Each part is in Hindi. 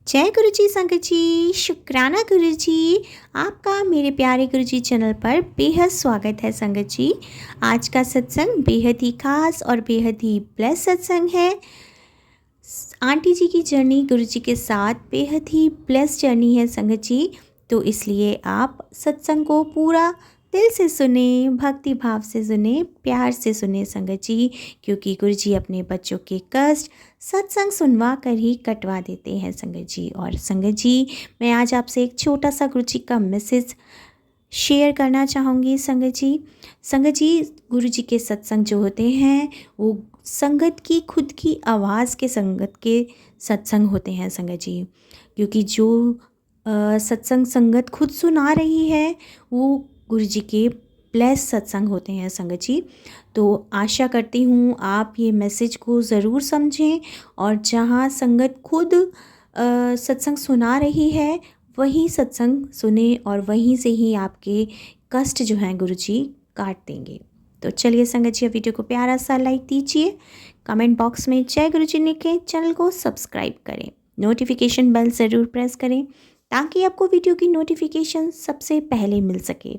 जय गुरु जी संगत जी, शुक्राना गुरु जी। आपका मेरे प्यारे गुरु जी चैनल पर बेहद स्वागत है संगत जी। आज का सत्संग बेहद ही खास और बेहद ही ब्लेस सत्संग है। आंटी जी की जर्नी गुरु जी के साथ बेहद ही ब्लेस जर्नी है संगत जी। तो इसलिए आप सत्संग को पूरा दिल से सुने, भक्ति भाव से सुने, प्यार से सुने संगत जी, क्योंकि गुरु जी अपने बच्चों के कष्ट सत्संग सुनवा कर ही कटवा देते हैं संगत जी। और संगत जी, मैं आज आपसे एक छोटा सा गुरु जी का मैसेज शेयर करना चाहूँगी संगत जी। संगत जी, गुरु जी के सत्संग जो होते हैं वो संगत की खुद की आवाज़ के संगत के सत्संग होते हैं संगत जी, क्योंकि जो सत्संग संगत खुद सुना रही है वो गुरु जी के ब्लेस सत्संग होते हैं संगत जी। तो आशा करती हूँ आप ये मैसेज को ज़रूर समझें और जहाँ संगत खुद सत्संग सुना रही है वही सत्संग सुने और वहीं से ही आपके कष्ट जो हैं गुरु जी काट देंगे। तो चलिए संगत जी, वीडियो को प्यारा सा लाइक दीजिए, कमेंट बॉक्स में जय गुरु जी लिखें, चैनल को सब्सक्राइब करें, नोटिफिकेशन बेल ज़रूर प्रेस करें ताकि आपको वीडियो की नोटिफिकेशन सबसे पहले मिल सके।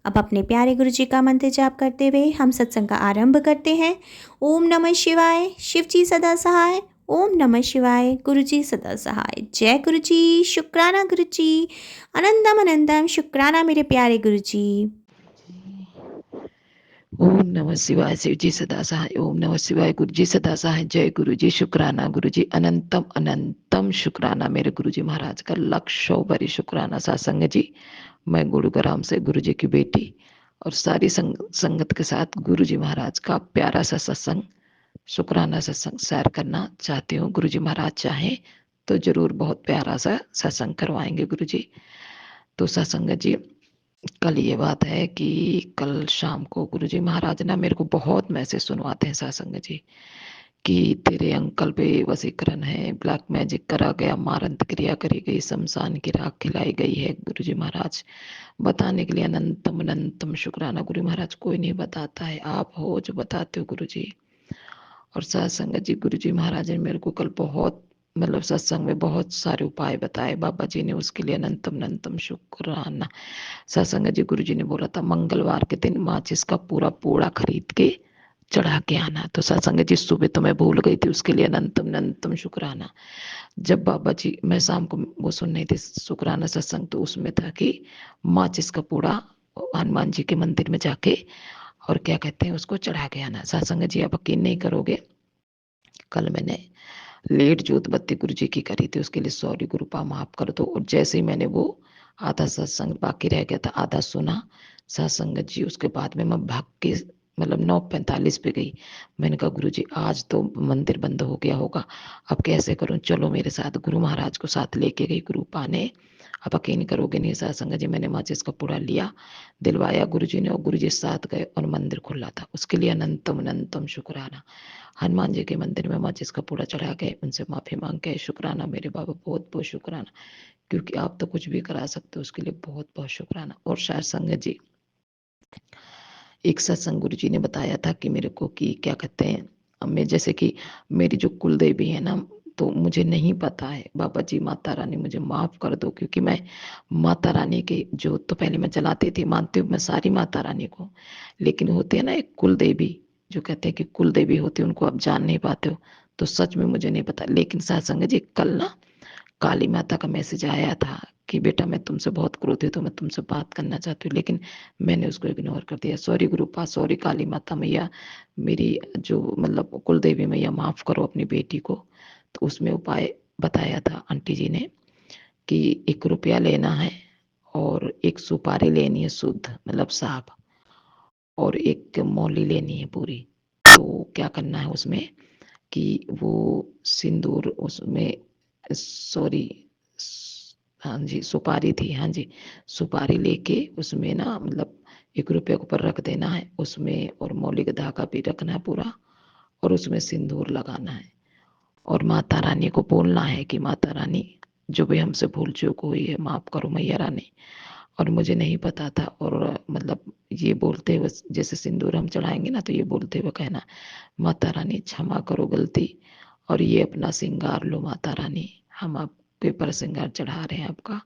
अब अपने प्यारे गुरु जी का मंत्र जाप करते हुए हम सत्संग का आरंभ करते हैं। ओम नमः शिवाय, शिव जी सदा सहाय। ओम नमः शिवाय, गुरु जी सदा सहाय। जय गुरु जी, शुक्राना गुरु जी, अनंतम अनंतम शुक्राना मेरे प्यारे गुरु जी। ओम नमः शिवाय, शिव जी सदा सहाय। ओम नमः शिवाय, गुरु जी सदा सहाय। जय गुरु जी, शुक्राना गुरु जी, अनंतम अनंतम शुक्राना मेरे गुरु जी महाराज का, लक्षों भरी शुक्राना सत्संग जी। मैं गुरुग्राम से गुरु जी की बेटी और सारी संगत के साथ गुरु जी महाराज का प्यारा सा सत्संग, शुक्राना सत्संग शेयर करना चाहती हूँ। गुरु जी महाराज चाहे तो जरूर बहुत प्यारा सा सत्संग करवाएंगे गुरु जी। तो सत्संग जी, कल ये बात है कि कल शाम को गुरुजी महाराज ना मेरे को बहुत मैसेज सुनवाते हैं सत्संग जी कि तेरे अंकल पे वसीकरण है, ब्लैक मैजिक करा गया, मारंत क्रिया करी गई, शमशान की राख खिलाई गई है। गुरुजी महाराज बताने के लिए अनंतम अनंतम शुक्राना। गुरु महाराज कोई नहीं बताता है, आप हो जो बताते हो गुरुजी। और सत्संग जी, गुरुजी महाराज ने मेरे को कल बहुत मतलब सत्संग में बहुत सारे उपाय बताए बाबा जी ने, उसके लिए अनंतम अनंतम शुक्राना। सत्संग जी, गुरु जी ने बोला था मंगलवार के दिन माचिस का पूरा पूड़ा खरीद के चढ़ा के आना। तो सत्संग जी, सुबह तो मैं भूल गई थी, उसके लिए अनंतम अनंतम शुक्राना। जब बाबा जी, मैं शाम को वो सुन रही थी शुक्राना सत्संग, तो उसमें था कि माचिस का पूड़ा हनुमान जी के मंदिर में जाके और क्या कहते हैं उसको चढ़ा के आना। सत्संग जी, आप यकीन नहीं करोगे, कल मैंने लेट जोत बत्ती गुरु जी की करी थी, उसके लिए सॉरी गुरुपा माफ कर दो। और जैसे ही मैंने वो आधा सत्संग बाकी रह गया था, आधा सुना सत्संग जी, उसके बाद में मैं भाग के मतलब 9:45 पे गई। मैंने कहा गुरु जी आज तो मंदिर बंद हो गया होगा, अब कैसे करूं, चलो मेरे साथ। गुरु महाराज को साथ लेके गई गुरुपा ने। अब यकीन करोगे नहीं सत्संग जी, मैंने माचिस का पूड़ा लिया, दिलवाया गुरु जी ने, और गुरु जी साथ गए और मंदिर खुला था। उसके लिए अनंतम अनंतम शुक्राना। हनुमान जी के मंदिर में माचिस का पूड़ा चढ़ा के उनसे माफी मांग के शुक्राना मेरे बाबा, बहुत बहुत शुक्राना, क्योंकि आप तो कुछ भी करा सकते हो, उसके लिए बहुत बहुत शुक्राना। और शायद संगत जी, एक सत्संग गुरु जी ने बताया था कि मेरे को कि क्या कहते हैं, मैं जैसे कि मेरी जो कुल देवी है ना, तो मुझे नहीं पता है। बाबा जी माता रानी मुझे माफ कर दो, क्योंकि मैं माता रानी के जो तो पहले मैं चलाती थी, मानती हूँ मैं सारी माता रानी को, लेकिन होते हैं ना एक कुल देवी, जो कहते हैं कि कुल देवी होती है, उनको आप जान नहीं पाते हो। तो सच में मुझे नहीं पता। लेकिन सत्संग जी, कल ना काली माता का मैसेज आया था कि बेटा मैं तुमसे बहुत क्रोधित हूँ, मैं तुमसे बात करना चाहती हूँ, लेकिन मैंने उसको इग्नोर कर दिया। सॉरी गुरुपा, सॉरी काली माता मैया, मेरी जो मतलब कुल देवी मैया, माफ करो अपनी बेटी को। तो उसमें उपाय बताया था आंटी जी ने कि 1 रुपया लेना है और एक सुपारी लेनी है शुद्ध मतलब साफ, और एक मौली लेनी है पूरी। तो क्या करना है उसमें कि वो सिंदूर उसमें, सॉरी, हाँ जी सुपारी थी, हाँ जी सुपारी लेके उसमें ना मतलब 1 रुपये के ऊपर रख देना है उसमें, और मौली का धागा भी रखना है पूरा, और उसमें सिंदूर लगाना है। और माता रानी को बोलना है कि माता रानी जो भी हमसे भूल चूक हुई है माफ करो मैया रानी। और मुझे नहीं पता था, और मतलब ये बोलते हुए जैसे सिंदूर हम चढ़ाएंगे ना, तो ये बोलते हुए कहना माता रानी क्षमा करो गलती, और ये अपना श्रृंगार लो माता रानी, हम आप कोई पर श्रृंगार चढ़ा रहे हैं आपका,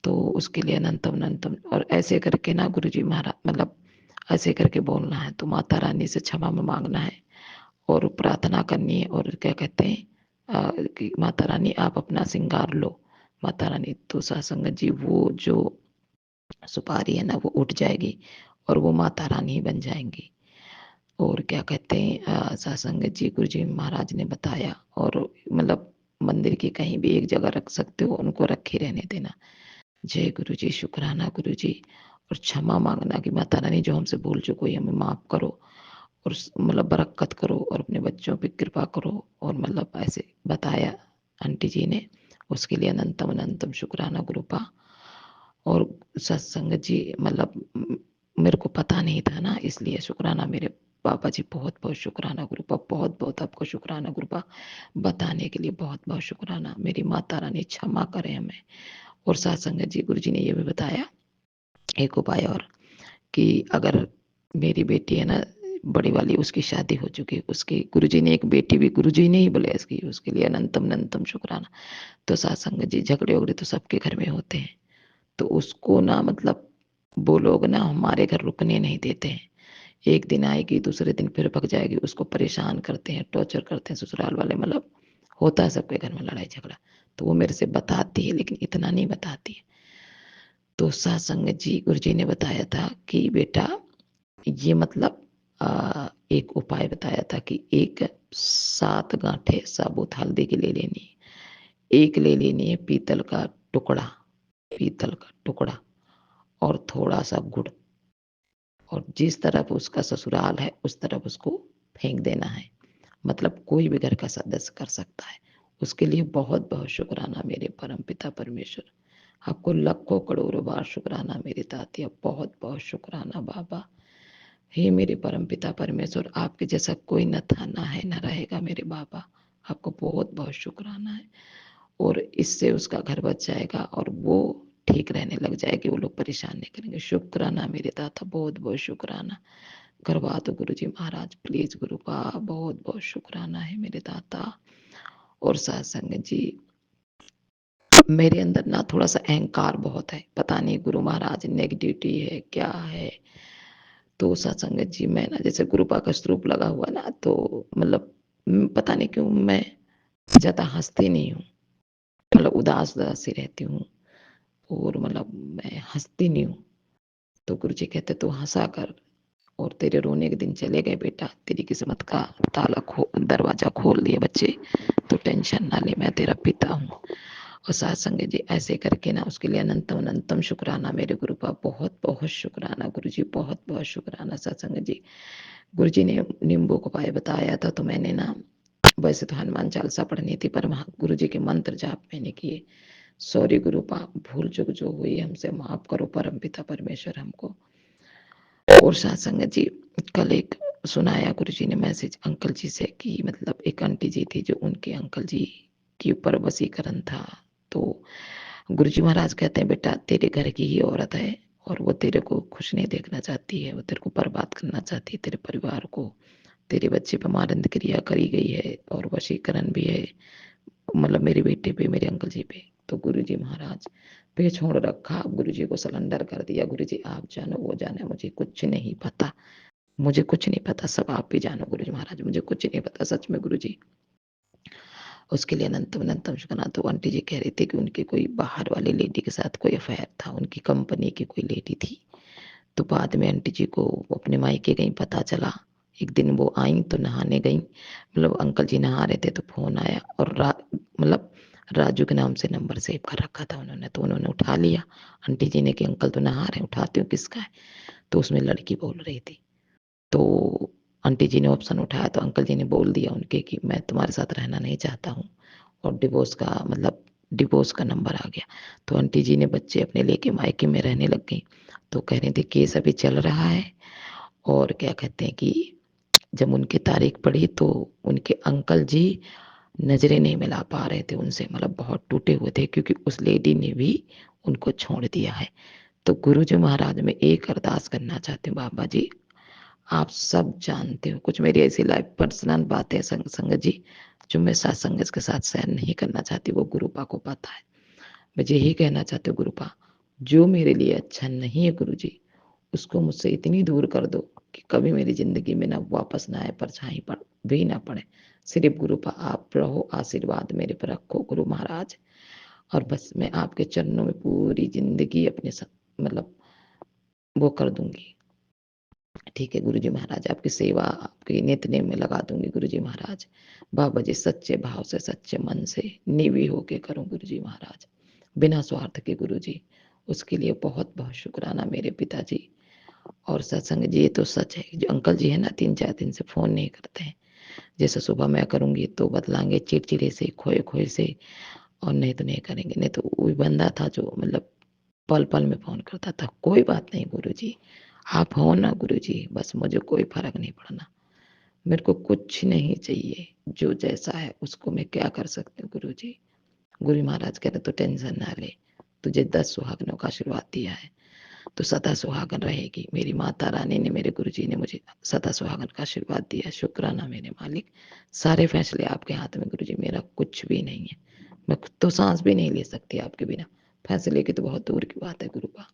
तो उसके लिए अनंतम अनंतम, और ऐसे करके ना गुरुजी महाराज मतलब ऐसे करके बोलना है, तो माता रानी से क्षमा में मांगना है और प्रार्थना करनी है, और क्या कहते हैं कि माता रानी आप अपना श्रृंगार लो। माता रानी तो सत्संग जी वो जो सुपारी है ना वो उठ जाएगी और वो माता रानी ही बन जाएंगी। और क्या कहते हैं सत्संग जी गुरु जी महाराज ने बताया, और मतलब मंदिर की कहीं भी एक जगह रख सकते हो, उनको रखे रहने देना। जय गुरु जी, शुक्राना गुरु जी। और क्षमा मांगना कि माता रानी जो हमसे भूल चुको हमें माफ करो, और मतलब बरकत करो और अपने बच्चों पे कृपा करो, और मतलब ऐसे बताया आंटी जी ने। उसके लिए अनंतम अनंतम शुक्राना गुरुपा। और सत्संग जी मतलब मेरे को पता नहीं था ना, इसलिए शुक्राना मेरे पापा जी, बहुत बहुत शुक्राना गुरुपा, बहुत बहुत आपको शुक्राना गुरुपा, बताने के लिए बहुत बहुत शुक्राना। मेरी माता रानी क्षमा करे हमें। और सत्संग जी गुरु जी ने ये भी बताया एक उपाय और, कि अगर मेरी बेटी है ना बड़ी वाली, उसकी शादी हो चुकी है, उसकी गुरुजी ने एक बेटी भी गुरुजी ने ही ब्लेस की, उसके लिए अनंतम अनंतम शुक्राना। तो सत्संग जी झगड़े वगड़े तो सबके घर में होते हैं, तो उसको ना मतलब वो लोग ना हमारे घर रुकने नहीं देते हैं। एक दिन आएगी, दूसरे दिन फिर भग जाएगी, उसको परेशान करते हैं, टॉर्चर करते हैं ससुराल वाले, मतलब होता है सबके घर में लड़ाई झगड़ा। तो वो मेरे से बताती है, लेकिन इतना नहीं बताती है। तो सत्संग जी गुरुजी ने बताया था कि बेटा ये मतलब एक उपाय बताया था कि एक 7 गांठें साबुत हल्दी की ले लेनी है, एक ले लेनी है पीतल का टुकड़ा, पीतल का टुकड़ा, और थोड़ा सा गुड़, और जिस तरफ उसका ससुराल है उस तरफ उसको फेंक देना है। मतलब कोई भी घर का सदस्य कर सकता है। उसके लिए बहुत बहुत शुक्राना मेरे परम पिता परमेश्वर, आपको लाखों करोड़ों बार शुक्राना मेरी तातिया, बहुत बहुत शुक्राना बाबा। हे मेरे परम पिता परमेश्वर, आपके जैसा कोई न था, ना है, ना रहेगा मेरे बाबा। आपको बहुत बहुत शुक्राना है। और इससे उसका घर बच जाएगा और वो ठीक रहने लग जाएगी, वो लोग परेशान नहीं करेंगे। शुक्राना मेरे दाता, बहुत बहुत शुक्राना। करवा दो गुरु जी महाराज प्लीज गुरुपा, बहुत बहुत शुक्राना है मेरे दाता। और सत्संग जी मेरे अंदर ना थोड़ा सा अहंकार बहुत है, पता नहीं गुरु महाराज नेगेटिविटी है क्या है। तो सत्संग जी मैं ना जैसे गुरुपा का स्वरूप लगा हुआ ना, तो मतलब पता नहीं क्यों मैं ज्यादा हंसती नहीं हूँ, मतलब उदास उदास सी रहती हूँ, और मतलब मैं हंसती नहीं हूँ। तो गुरु जी कहते तू हंसा कर, और तेरे रोने के दिन चले गए बेटा, तेरी किस्मत का दरवाजा खोल दिए बच्चे, तो टेंशन ना ले, मैं तेरा पिता हूँ। और सत्संग जी ऐसे करके ना उसके लिए अनंतम अनंतम शुक्राना मेरे गुरु का, बहुत बहुत शुक्राना गुरु जी, बहुत बहुत शुक्राना सत्संग जी। गुरु जी ने नींबू को पाए बताया था, तो मैंने ना वैसे तो हनुमान चालीसा पढ़नी थी, पर गुरु जी के मंत्र जाप मैंने किए। सॉरी गुरु पाप भूल चूक जो हुई हमसे माफ करो परम पिता परमेश्वर हमको। और सत्संग जी कल एक सुनाया गुरु जी ने मैसेज अंकल जी से, कि मतलब एक आंटी जी थी जो उनके अंकल जी के ऊपर वसीकरण था। तो गुरु जी महाराज कहते हैं बेटा तेरे घर की ही औरत है, और वो तेरे को खुश नहीं देखना चाहती है, वो तेरे को बर्बाद करना चाहती है, तेरे परिवार को। तेरे बच्चे पे मारंद क्रिया करी गई है और वशीकरण भी है, मतलब मेरे बेटे पे, मेरे अंकल जी पे। तो गुरु जी महाराज पे छोड़ रखा, गुरु जी को सरेंडर कर दिया। गुरु जी आप जानो वो जाने, मुझे कुछ नहीं पता, मुझे कुछ नहीं पता, सब आप ही जानो गुरु जी महाराज, मुझे कुछ नहीं पता सच में गुरु जी। उसके लिए अनंतम अनंतम शुक्राना। तो आंटी जी कह रही थी कि उनकी कोई बाहर वाली लेडी के साथ कोई अफेयर था, उनकी कंपनी की कोई लेडी थी। तो बाद में आंटी जी को अपने मायके गई, पता चला। एक दिन वो आई तो नहाने गई, मतलब अंकल जी नहा रहे थे तो फोन आया, और मतलब राजू के नाम से नंबर सेव कर रखा था उन्होंने, तो उन्होंने उठा लिया। आंटी जी ने कि अंकल तो नहा रहे, उठाती हूँ किसका है। तो उसमें लड़की बोल रही थी। तो आंटी जी ने ऑप्शन उठाया, तो अंकल जी ने बोल दिया उनके कि मैं तुम्हारे साथ रहना नहीं चाहता हूँ, और डिवोर्स का मतलब डिवोर्स का नंबर आ गया। तो आंटी जी ने बच्चे अपने लेके मायके में रहने लग गई। तो कह रही थी केस अभी चल रहा है, और क्या कहते हैं कि जब उनकी तारीख पड़ी तो उनके अंकल जी नजरें नहीं मिला पा रहे थे उनसे, मतलब बहुत टूटे हुए थे, क्योंकि उस लेडी ने भी उनको छोड़ दिया है। तो गुरु जी महाराज में एक अरदास करना चाहते हैं बाबा जी, आप सब जानते हो कुछ मेरी ऐसी लाइफ पर्सनल बातें हैं संगत जी जो मैं सत्संग के साथ शेयर नहीं करना चाहती, वो गुरुपा को पता है। मैं यही कहना चाहती हूँ गुरुपा, जो मेरे लिए अच्छा नहीं है गुरु जी, उसको मुझसे इतनी दूर कर दो कि कभी मेरी जिंदगी में ना वापस ना आए, परछाई पर भी ना पड़े। सिर्फ गुरुपा आप रहो, आशीर्वाद मेरे पर रखो गुरु महाराज, और बस मैं आपके चरणों में पूरी जिंदगी अपने मतलब वो कर दूंगी। ठीक है गुरुजी महाराज, आपकी सेवा आपकी नित्य में लगा दूंगी गुरुजी महाराज। बाबा जी सच्चे भाव से सच्चे मन से निवी होके करूं गुरुजी महाराज, बिना स्वार्थ के गुरुजी। उसके लिए बहुत बहुत शुक्राना मेरे पिताजी। और सत्संग जी, ये तो सच है जो अंकल जी है ना 3-4 दिन से फोन नहीं करते हैं। जैसे सुबह मैं करूंगी तो बदलाएंगे चिड़चिड़े से, खोए खोए से, और नहीं तो नहीं करेंगे। नहीं तो वही बंदा था जो मतलब पल पल में फोन करता था। कोई बात नहीं गुरुजी, आप हो ना गुरुजी, बस मुझे कोई फर्क नहीं पड़ना। मेरे को कुछ नहीं चाहिए, जो जैसा है उसको मैं क्या कर सकती हूँ गुरुजी। गुरु महाराज कह रहे तो टेंशन ना ले, तुझे 10 सुहागनों का आशीर्वाद दिया है तो सदा सुहागन रहेगी। मेरी माता रानी ने, मेरे गुरुजी ने मुझे सदा सुहागन का आशीर्वाद दिया। शुक्राना मेरे मालिक। सारे फैसले आपके हाथ में गुरुजी, मेरा कुछ भी नहीं है। मैं खुद तो सांस भी नहीं ले सकती आपके बिना, फैसले की तो बहुत दूर की बात है गुरुपा।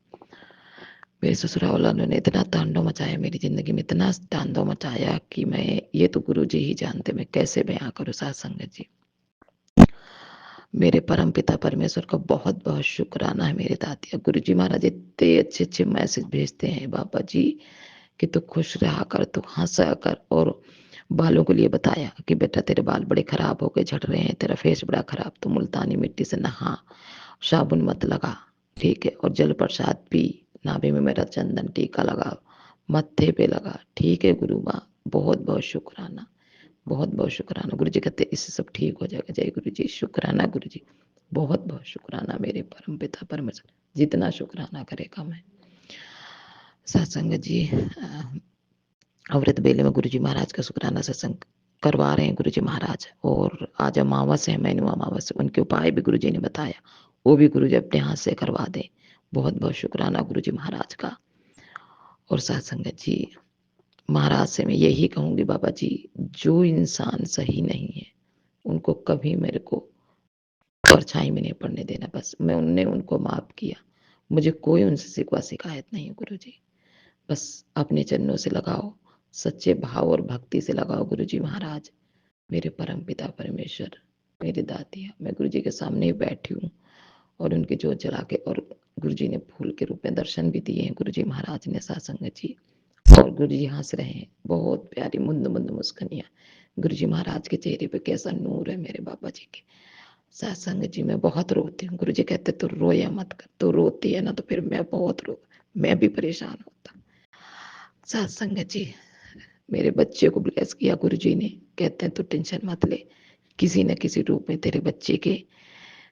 मेरे ससुराल वालों ने इतना तांडव मचाया मेरी जिंदगी में, इतना तांडव मचाया कि मैं, ये तो गुरुजी ही जानते मैं कैसे बयां करूं साथ संगत जी। मेरे परम पिता परमेश्वर का बहुत बहुत शुक्राना है मेरे दादिया। गुरुजी महाराज इतने अच्छे अच्छे मैसेज भेजते हैं बाबा जी कि तू खुश रहा कर, तू हंसा कर। और बालों के लिए बताया कि बेटा तेरे बाल बड़े खराब हो गए, झड़ रहे हैं, तेरा फेस बड़ा खराब, तो मुल्तानी मिट्टी से नहा, साबुन मत लगा, ठीक है, और जल प्रसाद पी, नाभि में मेरा चंदन टीका लगा, मत्थे पे लगा, ठीक है गुरु माँ, बहुत बहुत शुक्राना, बहुत बहुत शुक्राना। गुरु जी कहते इससे सब ठीक हो जाएगा। जय गुरु जी, शुक्राना गुरु जी, बहुत बहुत शुक्राना मेरे परम पिता परमेश्वर, जितना शुक्राना करेगा मैं। सत्संग जी, अमृत बेले में गुरु जी महाराज का शुक्राना सत्संग करवा रहे हैं गुरु जी महाराज। और आज अमावस है, मैनू अमावस, उनके उपाय भी गुरु जी ने बताया, वो भी गुरु जी अपने हाथ से करवा दें। बहुत बहुत शुक्राना गुरु जी महाराज का। और सत्संग जी, महाराज से मैं यही कहूंगी बाबा जी, जो इंसान सही नहीं है उनको कभी मेरे को परछाई में नहीं पड़ने देना। बस मैं उनने उनको माफ किया, मुझे कोई उनसे सिकवा शिकायत नहीं है गुरु जी। बस अपने चरणों से लगाओ, सच्चे भाव और भक्ति से लगाओ गुरु जी महाराज। मेरे परम पिता परमेश्वर, मेरे दादिया, मैं गुरु जी के सामने ही बैठी हूँ और उनकी जोत जला के, और गुरु जी ने फूल के रूप में दर्शन भी दिए हैं गुरु जी महाराज ने सत्संग जी। और गुरु जी हंस रहे हैं, बहुत प्यारी मुंद मुंद मुस्कानियां। गुरु जी महाराज के चेहरे पे कैसा नूर है मेरे बाबा जी के। सत्संग जी, मैं बहुत रोती हूँ। गुरु जी कहते तो रोया मत कर, तो रोती है ना तो फिर मैं बहुत मैं भी परेशान होता। सत्संग जी, मेरे बच्चे को ब्लेस किया गुरु जी ने, कहते हैं तो टेंशन मत ले, किसी न किसी रूप में तेरे बच्चे के,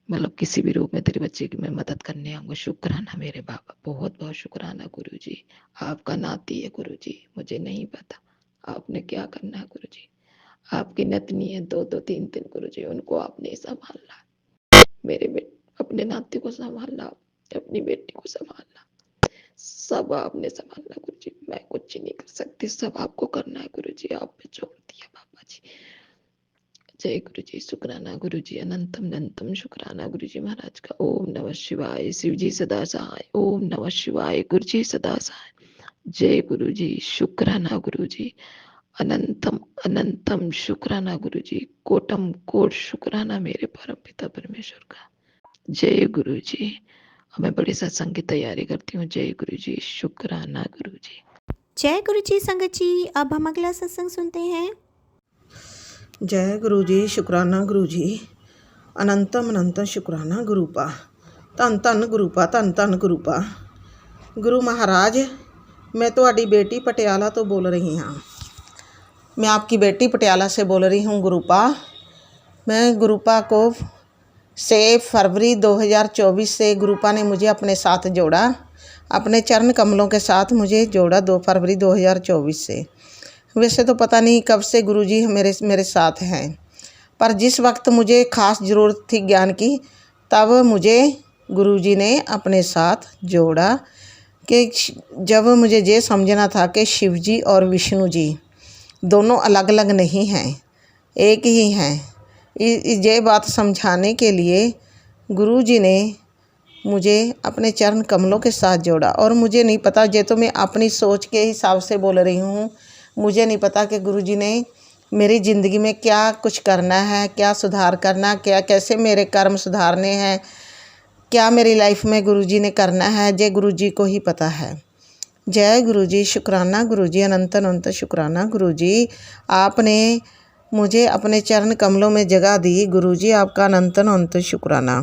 मतलब किसी भी रूप में तेरे बच्चे की मैं मदद करने आऊंगा। शुक्राना मेरे बाबा, बहुत बहुत शुक्राना गुरु जी। आपका नाती है गुरु जी, मुझे नहीं पता आपने क्या करना है गुरु जी। आपकी नतनी है 2-2 3-3 गुरु जी, उनको आपने संभालना, मेरे अपने नाती को संभालना, अपनी बेटी को संभालना, सब आपने संभालना गुरु जी। मैं कुछ नहीं कर सकती, सब आपको करना है गुरु जी, आप पे छोड़ दिया बाबा जी। जय गुरु जी, शुक्राना गुरु जी, अनंतम अनंतम शुक्राना गुरु जी महाराज का। ओम नमः शिवाय, शिव जी सदा सहाय। ओम नमः शिवाय, गुरु जी सदा सहाय। जय गुरु जी, शुक्राना गुरु जी, अनंतम अनंतम शुक्राना गुरु जी, कोटम कोट शुक्राना मेरे परम पिता परमेश्वर का। जय गुरु जी। मैं बड़ी सत्संग की तैयारी करती हूँ। जय गुरु जी, शुक्राना गुरु जी। जय गुरु जी संगत जी। अब हम अगला सत्संग सुनते हैं। जय गुरु जी, शुक्राना गुरु जी, अनंतम अनंतम शुक्राना गुरुपा। धन धन गुरुपा, धन धन गुरुपा। गुरु महाराज, मैं तुम्हारी बेटी पटियाला तो बोल रही हाँ। मैं आपकी बेटी पटियाला से बोल रही हूँ गुरुपा। मैं गुरुपा को 6 फरवरी 2024 से गुरुपा ने मुझे अपने साथ जोड़ा, अपने चरण कमलों के साथ मुझे जोड़ा 2 फरवरी 2024 से। वैसे तो पता नहीं कब से गुरुजी मेरे साथ हैं, पर जिस वक्त मुझे ख़ास ज़रूरत थी ज्ञान की, तब मुझे गुरुजी ने अपने साथ जोड़ा। कि जब मुझे ये समझना था कि शिव जी और विष्णु जी दोनों अलग अलग नहीं हैं, एक ही हैं, ये बात समझाने के लिए गुरु जी ने मुझे अपने चरण कमलों के साथ जोड़ा। और मुझे नहीं पता, ये तो मैं अपनी सोच के हिसाब से बोल रही हूँ, मुझे नहीं पता कि गुरु जी ने मेरी ज़िंदगी में क्या कुछ करना है, क्या सुधार करना, क्या कैसे मेरे कर्म सुधारने हैं, क्या मेरी लाइफ में गुरु जी ने करना है, ये गुरु जी को ही पता है। जय गुरु जी, शुक्राना गुरु जी, अनंत अनंत शुक्राना गुरु जी, आपने मुझे अपने चरण कमलों में जगह दी। गुरु जी आपका अनंत अनंत शुक्राना।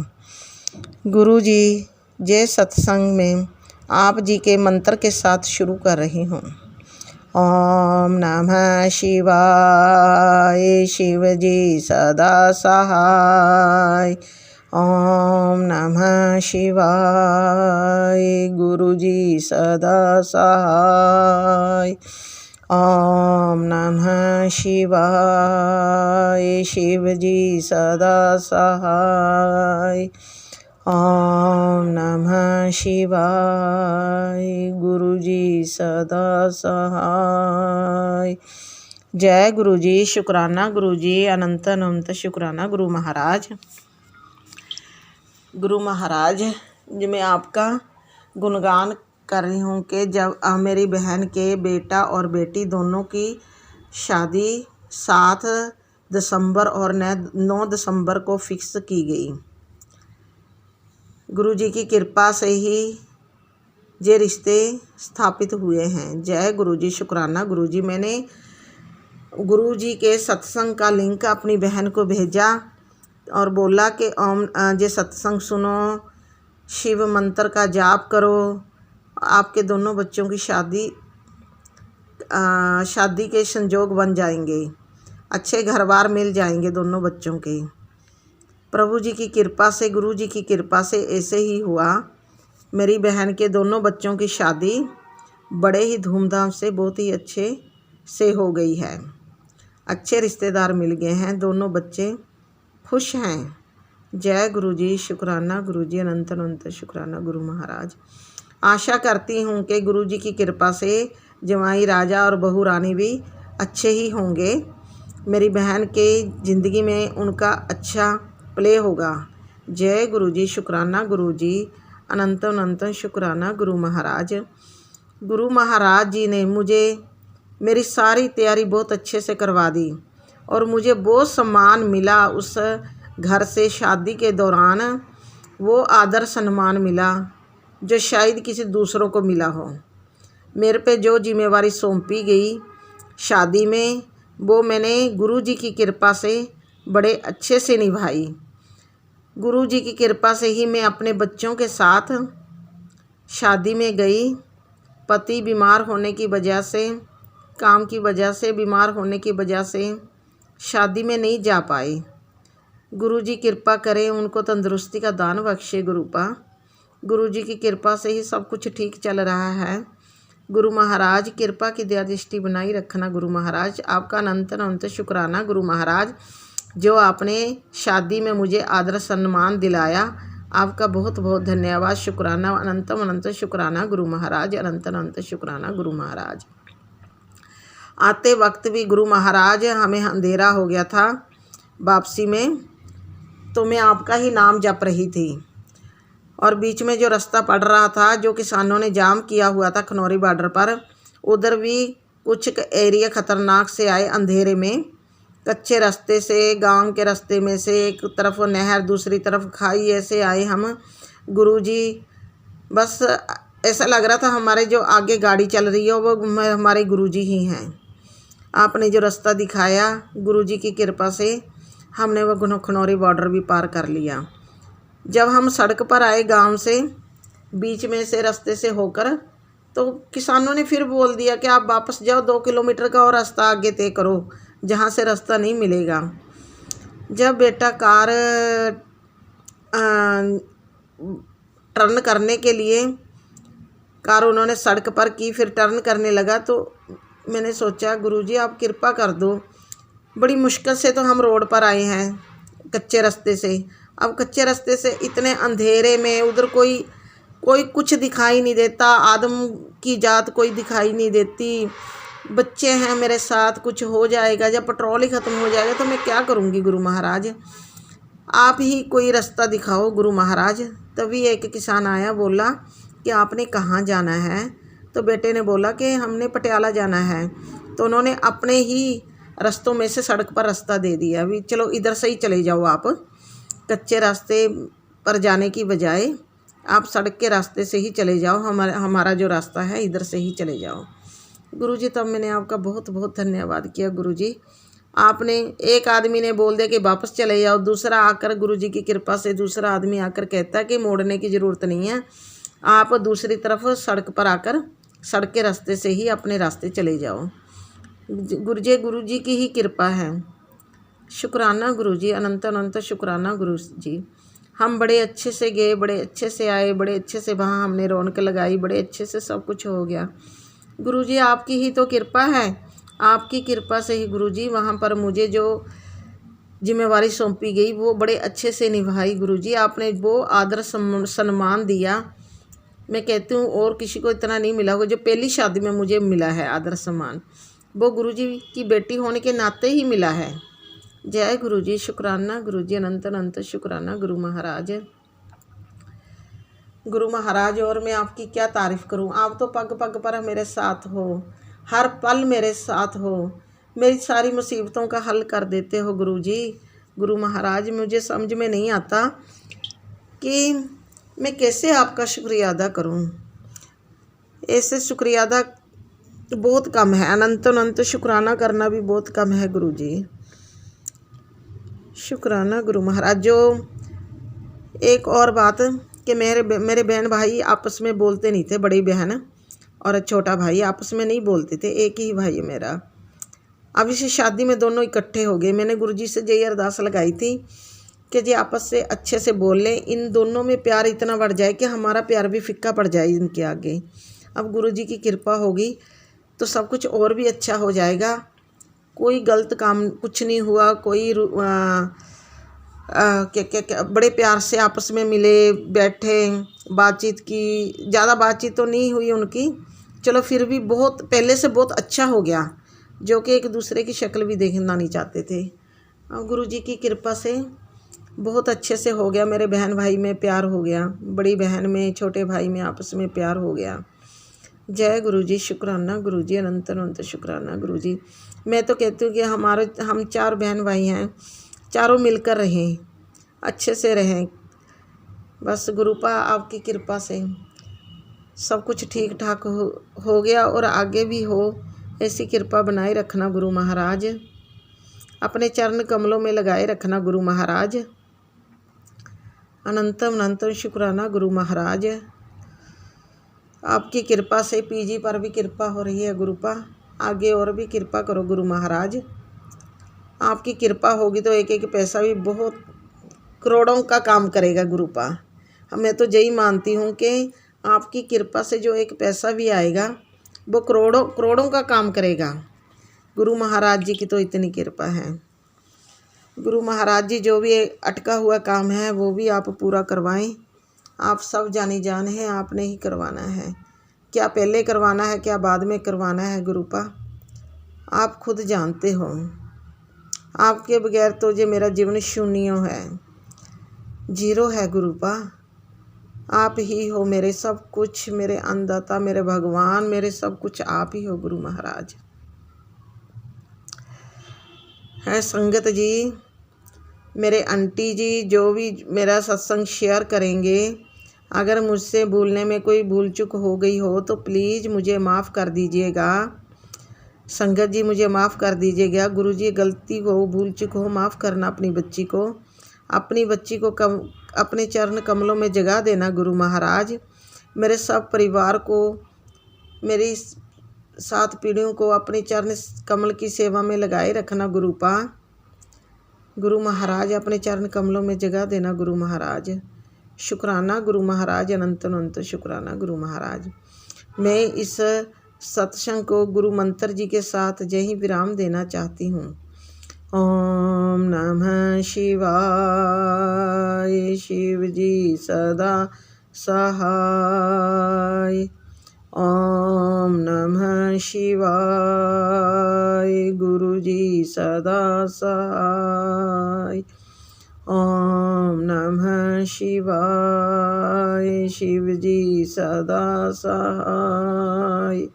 गुरु जी ये सत्संग में आप जी के मंत्र के साथ शुरू कर रही हूँ। ओम नमः शिवाय, शिव जी सदा सहाय। ओम नमः शिवाय, गुरु जी सदा सहाय। ओम नमः शिवाय, शिव जी सदा सहाय। ओम नमः शिवाय, गुरु जी सदा सहाय। जय गुरु जी, शुक्राना गुरु जी, अनंत अनंत शुक्राना गुरु महाराज। गुरु महाराज जी, मैं आपका गुणगान कर रही हूँ कि जब मेरी बहन के बेटा और बेटी दोनों की शादी 7 दिसंबर और 9 दिसंबर को फिक्स की गई। गुरु जी की कृपा से ही ये रिश्ते स्थापित हुए हैं। जय गुरु जी, शुक्राना गुरु जी। मैंने गुरु जी के सत्संग का लिंक अपनी बहन को भेजा और बोला कि ओम ये सत्संग सुनो, शिव मंत्र का जाप करो, आपके दोनों बच्चों की शादी के संजोग बन जाएंगे, अच्छे घर बार मिल जाएंगे दोनों बच्चों के। प्रभु जी की कृपा से, गुरु जी की कृपा से ऐसे ही हुआ। मेरी बहन के दोनों बच्चों की शादी बड़े ही धूमधाम से, बहुत ही अच्छे से हो गई है। अच्छे रिश्तेदार मिल गए हैं, दोनों बच्चे खुश हैं। जय गुरु जी, शुक्राना गुरु जी, अनंत अनंत शुक्राना गुरु महाराज। आशा करती हूँ कि गुरु जी की कृपा से जवाई राजा और बहू रानी भी अच्छे ही होंगे। मेरी बहन के ज़िंदगी में उनका अच्छा प्ले होगा। जय गुरु जी, शुक्राना गुरु जी, अनंत अनंत शुक्राना गुरु महाराज। गुरु महाराज जी ने मुझे मेरी सारी तैयारी बहुत अच्छे से करवा दी और मुझे बहुत सम्मान मिला उस घर से। शादी के दौरान वो आदर सम्मान मिला जो शायद किसी दूसरों को मिला हो। मेरे पे जो जिम्मेवारी सौंपी गई शादी में, वो मैंने गुरु जी की कृपा से बड़े अच्छे से निभाई। गुरु जी की कृपा से ही मैं अपने बच्चों के साथ शादी में गई। पति बीमार होने की वजह से, काम की वजह से, बीमार होने की वजह से शादी में नहीं जा पाए। गुरु जी कृपा करें, उनको तंदुरुस्ती का दान बख्शे गुरुपा। गुरु जी की कृपा से ही सब कुछ ठीक चल रहा है। गुरु महाराज कृपा की दया दृष्टि बनाई रखना। गुरु महाराज आपका अनंत अनंत शुक्राना। गुरु महाराज जो आपने शादी में मुझे आदर सम्मान दिलाया, आपका बहुत बहुत धन्यवाद, शुक्राना, अनंतम अनंत शुक्राना गुरु महाराज, अनंत अनंत शुक्राना गुरु महाराज। आते वक्त भी गुरु महाराज हमें अंधेरा हो गया था वापसी में, तो मैं आपका ही नाम जप रही थी और बीच में जो रास्ता पड़ रहा था, जो किसानों ने जाम किया हुआ था खनौरी बॉर्डर पर, उधर भी कुछ एरिया ख़तरनाक से आए अंधेरे में, कच्चे रास्ते से, गांव के रास्ते में से, एक तरफ नहर दूसरी तरफ खाई, ऐसे आए हम। गुरुजी बस ऐसा लग रहा था हमारे जो आगे गाड़ी चल रही है वो हमारे गुरुजी ही हैं। आपने जो रास्ता दिखाया, गुरुजी की कृपा से हमने वो खनौरी बॉर्डर भी पार कर लिया। जब हम सड़क पर आए गांव से, बीच में से रास्ते से होकर, तो किसानों ने फिर बोल दिया कि आप वापस जाओ, 2 किलोमीटर का और रास्ता आगे तय करो, जहाँ से रास्ता नहीं मिलेगा। जब बेटा कार टर्न करने के लिए कार उन्होंने सड़क पर की, फिर टर्न करने लगा, तो मैंने सोचा गुरुजी आप कृपा कर दो, बड़ी मुश्किल से तो हम रोड पर आए हैं कच्चे रास्ते से। अब कच्चे रास्ते से इतने अंधेरे में, उधर कोई कोई कुछ दिखाई नहीं देता, आदम की जात कोई दिखाई नहीं देती। बच्चे हैं मेरे साथ, कुछ हो जाएगा, जब पेट्रोल ही ख़त्म हो जाएगा तो मैं क्या करूँगी गुरु महाराज, आप ही कोई रास्ता दिखाओ गुरु महाराज। तभी एक किसान आया, बोला कि आपने कहाँ जाना है। तो बेटे ने बोला कि हमने पटियाला जाना है। तो उन्होंने अपने ही रास्तों में से सड़क पर रास्ता दे दिया, अभी चलो इधर से ही चले जाओ, आप कच्चे रास्ते पर जाने की बजाय आप सड़क के रास्ते से ही चले जाओ, हमारा जो रास्ता है इधर से ही चले जाओ। गुरुजी तब मैंने आपका बहुत बहुत धन्यवाद किया। गुरुजी आपने, एक आदमी ने बोल दिया कि वापस चले जाओ, दूसरा आकर गुरुजी की कृपा से दूसरा आदमी आकर कहता है कि मोड़ने की ज़रूरत नहीं है, आप दूसरी तरफ सड़क पर आकर सड़क के रास्ते से ही अपने रास्ते चले जाओ। गुरुजी की ही कृपा है। शुक्राना गुरुजी, अनंत अनंत शुक्राना गुरुजी। हम बड़े अच्छे से गए, बड़े अच्छे से आए, बड़े अच्छे से वहाँ हमने रौनक लगाई, बड़े अच्छे से सब कुछ हो गया। गुरुजी आपकी ही तो कृपा है, आपकी कृपा से ही गुरुजी वहाँ पर मुझे जो जिम्मेवारी सौंपी गई वो बड़े अच्छे से निभाई। गुरुजी आपने वो आदर सम्मान दिया, मैं कहती हूँ और किसी को इतना नहीं मिला होगा जो पहली शादी में मुझे मिला है आदर सम्मान, वो गुरुजी की बेटी होने के नाते ही मिला है। जय गुरुजी, शुक्राना गुरुजी, अनंत अनंत शुक्राना गुरु महाराज। गुरु महाराज और मैं आपकी क्या तारीफ़ करूं, आप तो पग पग पर मेरे साथ हो, हर पल मेरे साथ हो, मेरी सारी मुसीबतों का हल कर देते हो गुरुजी। गुरु महाराज मुझे समझ में नहीं आता कि मैं कैसे आपका शुक्रिया अदा करूं, ऐसे शुक्रिया अदा बहुत कम है, अनंत अनंत शुक्राना करना भी बहुत कम है गुरुजी। शुक्राना गुरु महाराज। जो एक और बात कि मेरे बहन भाई आपस में बोलते नहीं थे, बड़ी बहन और छोटा भाई आपस में नहीं बोलते थे, एक ही भाई है मेरा। अब इसी शादी में दोनों इकट्ठे हो गए। मैंने गुरुजी से यही अरदास लगाई थी कि जी आपस से अच्छे से बोल लें, इन दोनों में प्यार इतना बढ़ जाए कि हमारा प्यार भी फिक्का पड़ जाए इनके आगे। अब गुरुजी की कृपा होगी तो सब कुछ और भी अच्छा हो जाएगा। कोई गलत काम कुछ नहीं हुआ, कोई क्या बड़े प्यार से आपस में मिले बैठे, बातचीत की, ज़्यादा बातचीत तो नहीं हुई उनकी, चलो फिर भी बहुत पहले से बहुत अच्छा हो गया, जो कि एक दूसरे की शक्ल भी देखना नहीं चाहते थे। और गुरुजी की कृपा से बहुत अच्छे से हो गया, मेरे बहन भाई में प्यार हो गया, बड़ी बहन में छोटे भाई में आपस में प्यार हो गया। जय गुरुजी, शुक्राना गुरुजी, अनंत अनंत शुक्राना गुरुजी। मैं तो कहती हूँ कि हम 4 बहन भाई हैं, चारों मिलकर रहें, अच्छे से रहें, बस गुरुपा आपकी कृपा से सब कुछ ठीक ठाक हो गया और आगे भी हो, ऐसी कृपा बनाए रखना गुरु महाराज, अपने चरण कमलों में लगाए रखना गुरु महाराज। अनंतम अनंतम शुक्राना गुरु महाराज। आपकी कृपा से पीजी पर भी कृपा हो रही है गुरुपा, आगे और भी कृपा करो गुरु महाराज। आपकी कृपा होगी तो एक एक पैसा भी बहुत करोड़ों का काम करेगा गुरुपा। मैं तो यही मानती हूँ कि आपकी कृपा से जो एक पैसा भी आएगा वो करोड़ों का काम करेगा। गुरु महाराज जी की तो इतनी कृपा है। गुरु महाराज जी जो भी अटका हुआ काम है वो भी आप पूरा करवाएं। आप सब जानी जान है, आपने ही करवाना है, क्या पहले करवाना है क्या बाद में करवाना है गुरुपा आप खुद जानते हो। आपके बगैर तो ये मेरा जीवन शून्य है, जीरो है गुरुपा। आप ही हो मेरे सब कुछ, मेरे अन्नदाता, मेरे भगवान, मेरे सब कुछ आप ही हो गुरु महाराज। है संगत जी, मेरे आंटी जी जो भी मेरा सत्संग शेयर करेंगे, अगर मुझसे भूलने में कोई भूल चूक हो गई हो तो प्लीज़ मुझे माफ़ कर दीजिएगा। संगत जी मुझे माफ़ कर दीजिएगा। गुरु जी गलती हो, भूल चूक हो, माफ़ करना अपनी बच्ची को, अपने चरण कमलों में जगह देना गुरु महाराज। मेरे सब परिवार को, मेरी 7 पीढ़ियों को अपने चरण कमल की सेवा में लगाए रखना गुरुपा। गुरु महाराज अपने चरण कमलों में जगह देना गुरु महाराज। शुक्राना गुरु महाराज, अनंत अनंत शुक्राना गुरु महाराज। मैं इस सत्संग को गुरु मंत्र जी के साथ यही विराम देना चाहती हूँ। ओम नमः शिवाय। शिव जी सदा सहाय। ओम नमः शिवाय। गुरुजी सदा सहाय। ओम नमः शिवाय। शिवजी सदा सहाय।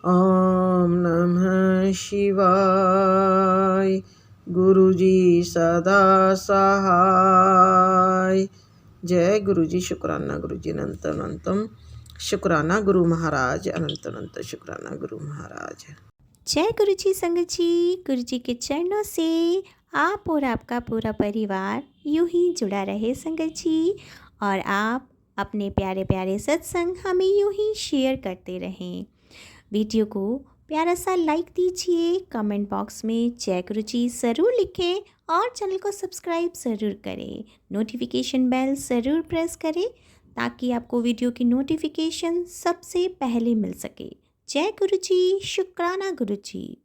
ओम नमः शिवाय। गुरुजी सदा सहाय। जय गुरुजी। शुक्राना गुरुजी अनंत अनंतम शुक्राना गुरु महाराज। अनंत अनंत शुक्राना गुरु महाराज। जय गुरुजी संगत जी। गुरुजी के चरणों से आप और आपका पूरा परिवार यूं ही जुड़ा रहे संगत जी, और आप अपने प्यारे प्यारे सत्संग हमें यूं ही शेयर करते रहें। वीडियो को प्यारा सा लाइक दीजिए, कमेंट बॉक्स में जय गुरुजी ज़रूर लिखें और चैनल को सब्सक्राइब ज़रूर करें। नोटिफिकेशन बेल ज़रूर प्रेस करें ताकि आपको वीडियो की नोटिफिकेशन सबसे पहले मिल सके। जय गुरुजी। शुक्राना गुरुजी।